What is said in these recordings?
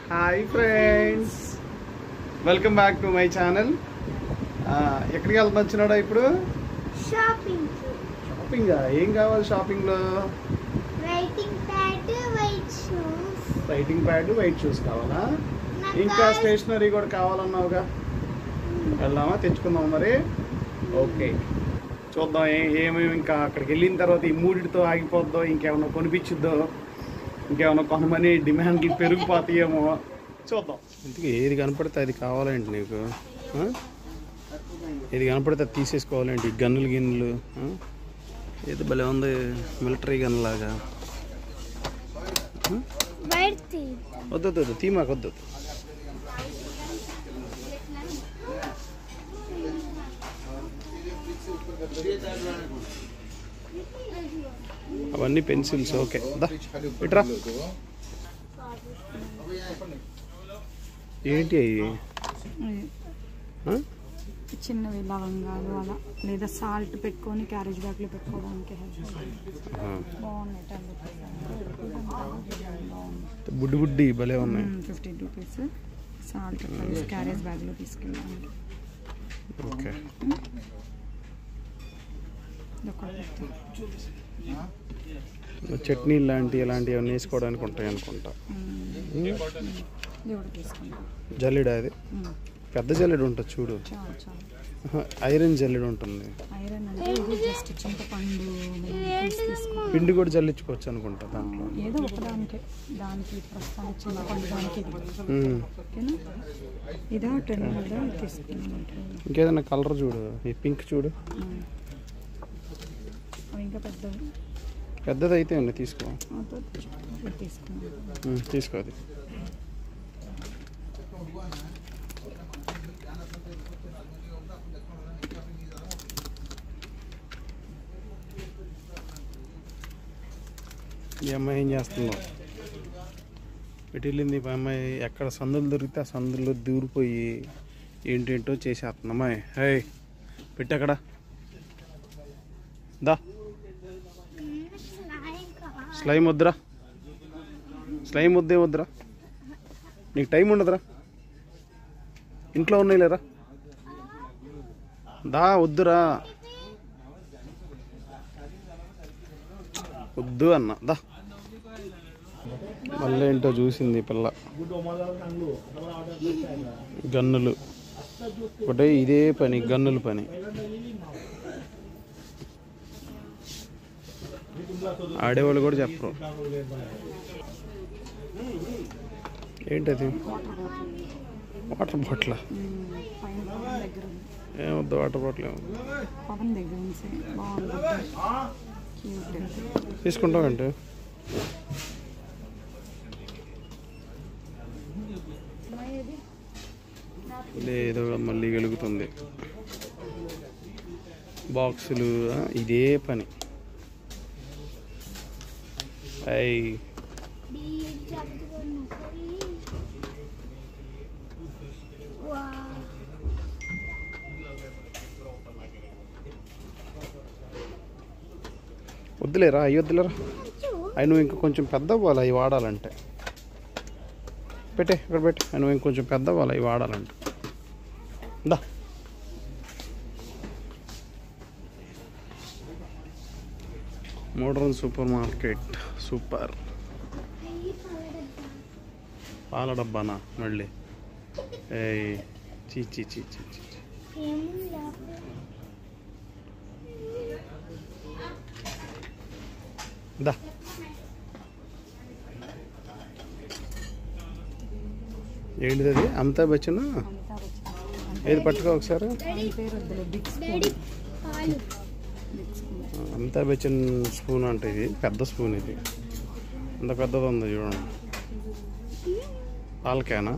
Hi friends, welcome back to my channel. ఎక్కడికి వెళ్తున్నాడా ఇప్పుడు? Shopping. ఏం కావాలి షాపింగ్లో? రైటింగ్ ప్యాడ్, వైట్ షూస్ కావాలా? ఇంకా స్టేషనరీ కూడా కావాలన్నావుగా, వెళ్దామా? తెచ్చుకుందాం మరి. ఓకే, చూద్దాం ఏమేమి ఇంకా అక్కడికి వెళ్ళిన తర్వాత ఈ మూడిటితో ఆగిపోద్దో, ఇంకేమన్నా కొనిపించుద్దో, ఇంకేమన్నా కొనమని డిమాండ్లు పెరిగిపోతాయేమో చూద్దాం. ఇంతకీ ఏది కనపడితే అది కావాలండి నీకు? ఏది కనపడితే అది తీసేసుకోవాలండి. గన్నులు ఏది భలే ఉంది, మిలిటరీ గన్ లాగా. వద్దు తీమాకొద్దు. అవన్నీ పెన్సిల్స్. ఓకే, ఇట్రా. ఏంటి అవి? చిన్నవి లవంగాలు అలా, లేదా సాల్ట్ పెట్టుకొని క్యారేజ్ బ్యాగ్లో పెట్టుకోవడానికి బుడ్డి బుడ్డి భలే ఉన్నాయి. 15 రూపీస్ సాల్ట్ క్యారేజ్ బ్యాగ్లో తీసుకెళ్ళడానికి. ఓకే, చట్నీ ఇలాంటివి అన్నీ వేసుకోవడానికి ఉంటాయి అనుకుంటా. జల్లెడ, అది పెద్ద జల్లెడ ఉంటుంది చూడు. ఐరన్ జల్లెడ ఉంటుంది. పిండి కూడా జల్లించుకోవచ్చు అనుకుంటా దాంట్లో. ఏదో ఒకదానికి దానికి ప్రస్తుతానికి చింతపండు దానికి ఇదా 10 తీసుకున్నాను. ఇంకేదైనా కలర్ చూడు, ఈ పింక్ చూడు. ఇంకా పెద్దది అయితే ఉంది, తీసుకో. తీసుకో అది. ఈ అమ్మాయి ఏం చేస్తుందో? ఎటు వెళ్ళింది ఈ అమ్మాయి? ఎక్కడ సందులు దొరికితే ఆ సందుల్లో దూరిపోయి ఏంటేంటో చేసేస్తుంది అమ్మాయి. హే, పెట్టక్కడ దా. స్లైమ్ వద్దురా, స్లైమ్ వద్దురా, నీకు టైం ఉండదురా. ఇంట్లో ఉన్నాయి లేరా, దా. వద్దురా, వద్దు అన్న, దా. మళ్ళీ ఏంటో చూసింది పిల్ల. గన్నులు ఒకటే, ఇదే పని, గన్నుల పని. ఆడేవాళ్ళు కూడా చెప్పరు. ఏంటది? Water bottle. ఏమొద్దు, వాటర్ బాటిల్ తీసుకుంటామంటే. లేదో మళ్ళీ వెలుగుతుంది. బాక్సులు, ఇదే పని. వద్దులేరా, అవి వద్దులేరా. అవి నువ్వు ఇంకా కొంచెం పెద్ద అవ్వాలి అవి వాడాలంటే. పెట్టే, ఇక్కడ పెట్టే. నువ్వు ఇంకొంచెం పెద్ద అవ్వాలి అవి వాడాలంటే. దా. Modern supermarket. సూపర్. పాల డబ్బానా మళ్ళీ? చీ. దా. ఏంటిది అది? అమితాబ్ బచ్చన్. ఏది పట్టుకో ఒకసారి. అమితాబ్ బచ్చన్ స్పూన్ అంటే ఇది పెద్ద స్పూన్. ఇది అంత పెద్దది ఉంది చూడండి. పాలకేనా?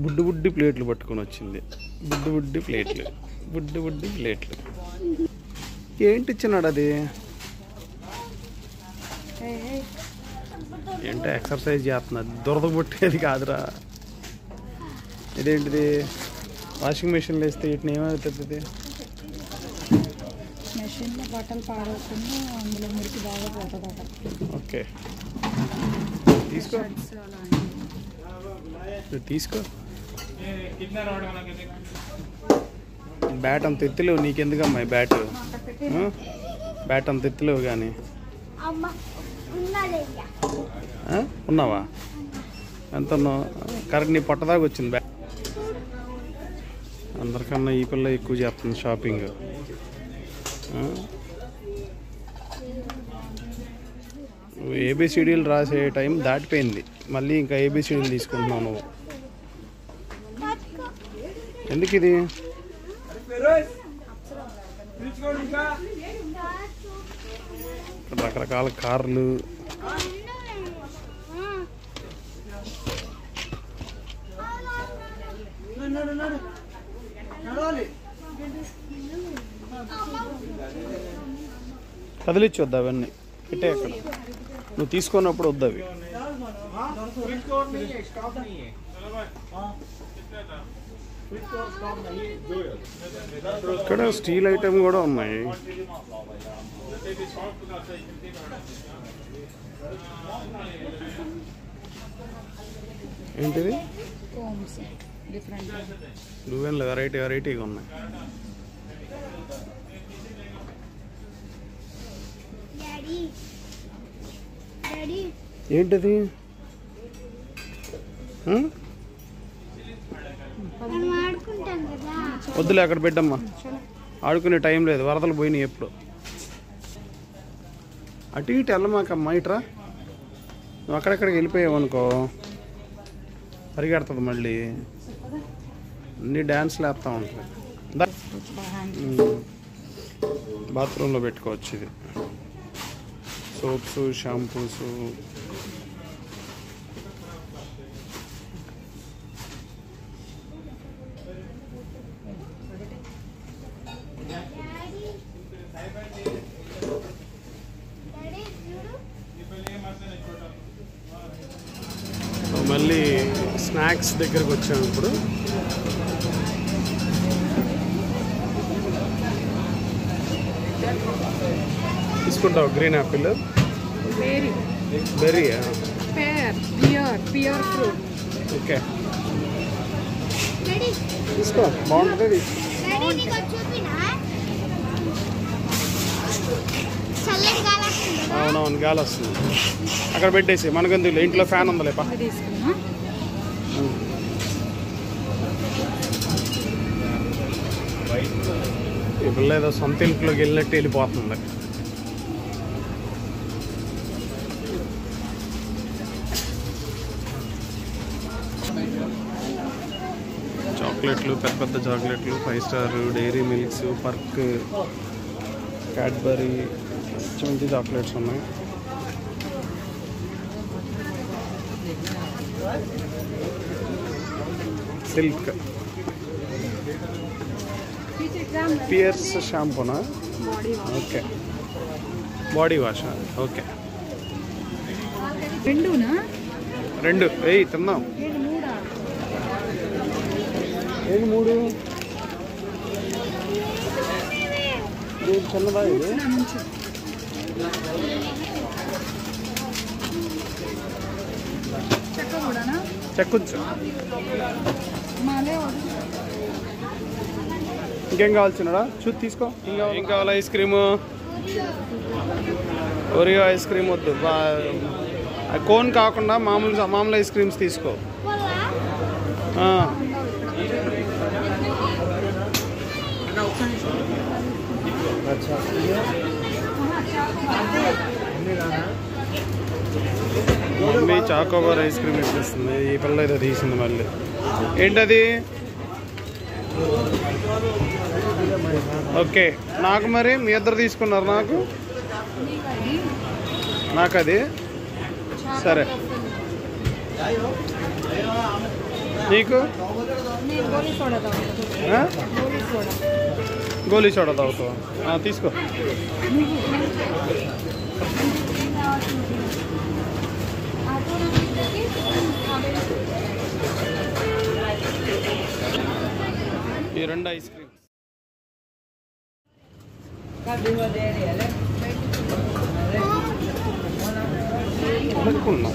బుడ్డి ప్లేట్లు పట్టుకొని వచ్చింది. బుడ్డి ప్లేట్లు. ఏంటి ఇచ్చినాడు అది? ఏంటో ఎక్సర్సైజ్ చేస్తున్నది. దురద పుట్టేది కాదురా. ఇదేంటిది? వాషింగ్ మెషిన్లో వేస్తే వీటిని ఏమవుతుంది? మెషిన్లో బట్టలు పాడవుతుంది, అందులో మురికి బాగా పోతుంది. ఓకే, తీసుకో తీసుకో. బ్యాట్ అంత ఎత్తులేవు నీకెందుకమ్మా బ్యాట్? బ్యాట్ అంత ఎత్తులేవు కానీ. ఉన్నావా? ఎంత ఉన్నావు? కరెక్ట్ నీ పొట్టదాకా వచ్చింది బ్యాట్. అందరికన్నా ఈ పిల్ల ఎక్కువ చేస్తుంది షాపింగ్. ఏబిసిడీలు రాసే టైం దాటిపోయింది, మళ్ళీ ఇంకా ఏబిసిడీలు తీసుకుంటున్నావు నువ్వు. ఎందుకు ఇది? రకరకాల కార్లు. కదిలిచ్చి వద్దా అవన్నీ పెట్టే అక్కడ, నువ్వు తీసుకున్నప్పుడు వద్దు అవి. ఇక్కడ స్టీల్ ఐటమ్ కూడా ఉన్నాయి. ఏంటిది? నువ్వేం లేదు, వెరైటీగా ఉన్నాయి. ఏంటిది? వద్దులే అక్కడ పెట్టమ్మా, ఆడుకునే టైం లేదు, వరదలు పోయినాయి ఎప్పుడు. అటు ఇటు వెళ్ళమాకమ్మా, ఇట్రా. నువ్వు అక్కడెక్కడికి వెళ్ళిపోయావు అనుకో పరిగెడుతుంది మళ్ళీ, అన్ని డ్యాన్స్లు వేస్తూ ఉంటుంది. బాత్రూంలో పెట్టుకోవచ్చు ఇది. Soaps, shampoos. మళ్ళీ స్నాక్స్ దగ్గరకు వచ్చాము ఇప్పుడు. తీసుకుంటావు green apple? Berry, pear fruit. Okay తీసుకో, బాగుంటుంది. అవునవును, గాలి వస్తుంది. అక్కడ పెట్టేసి మనకెందుకు, ఇంట్లో ఫ్యాన్ ఉందలేపా. ఈ పిల్ల ఏదో సొంత ఇంట్లోకి వెళ్ళినట్టు వెళ్ళిపోతుంది. చాక్లెట్లు, పెద్ద పెద్ద చాక్లెట్లు, 5 star, Dairy Milks, Perk, Cadbury, మంచి చాక్లెట్స్ ఉన్నాయి. సిల్క్, పియర్స్ షాంపూనా? Okay, body wash. ఓకే, రెండు వెయ్యి తిందాం. ఏది 3? చిన్నదా ఇది? చెక్కొచ్చు. ఇంకేం కావాల్సినడా చూసి తీసుకో. ఏం కావాలి? Ice cream, Oreo ice cream వద్దు, కోన్ కాకుండా మామూలు ఐస్ క్రీమ్స్ తీసుకో. మమ్మీ చాకోబార్ ఐస్ క్రీమ్ ఇచ్చేస్తుంది. ఈ పిల్ల ఏదో తీసింది మళ్ళీ. ఏంటది? ఓకే, నాకు మరి మీ ఇద్దరు తీసుకున్నారు. నాకు అది సరే. నీకు గోలీ సోడా తాగుతావా? తీసుకో. ఈ 2 ఐస్ క్రీమ్. అనుకున్నా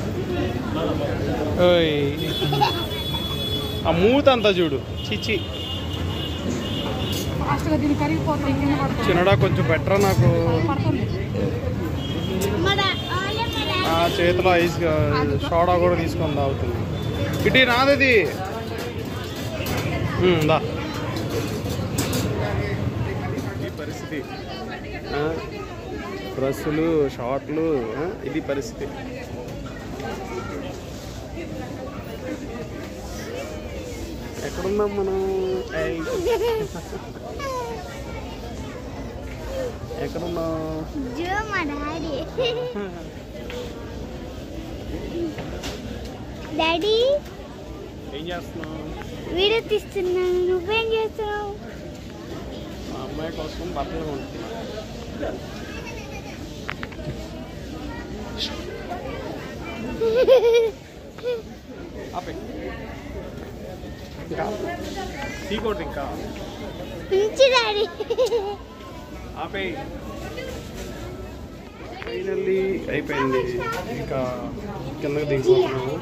ఓయ్ ఆ మూత అంతా చూడు చిచి ఫాస్ట్గా దీన్ని కరిగిపోతుంది కింద పడుతుంది చిన్నడా కొంచెం బెటర్ నాకు పడుతుంది ఆ చేతిలో ఐస్ సోడా కూడా తీసుకొని తాగుతుంది ఇటీ నాదది దా ఈ పరిస్థితి డ్రెస్సులు షార్ట్లు ఇది పరిస్థితి ఎక్కడున్నాం మనం ఎక్కడున్నాం డాడీ ఏం చేస్తున్నావు వీడియో తీస్తున్నాను నువ్వేం చేస్తున్నావు మా అమ్మాయి కోసం బట్టలు కొంటున్నా ఆపే ఇంకా తీకోటి ఇంకా పిలిచి డాడీ ఆపే ఫైనల్లీ అయిపోయింది ఇంకా కిందకి దిగిపోతున్నాము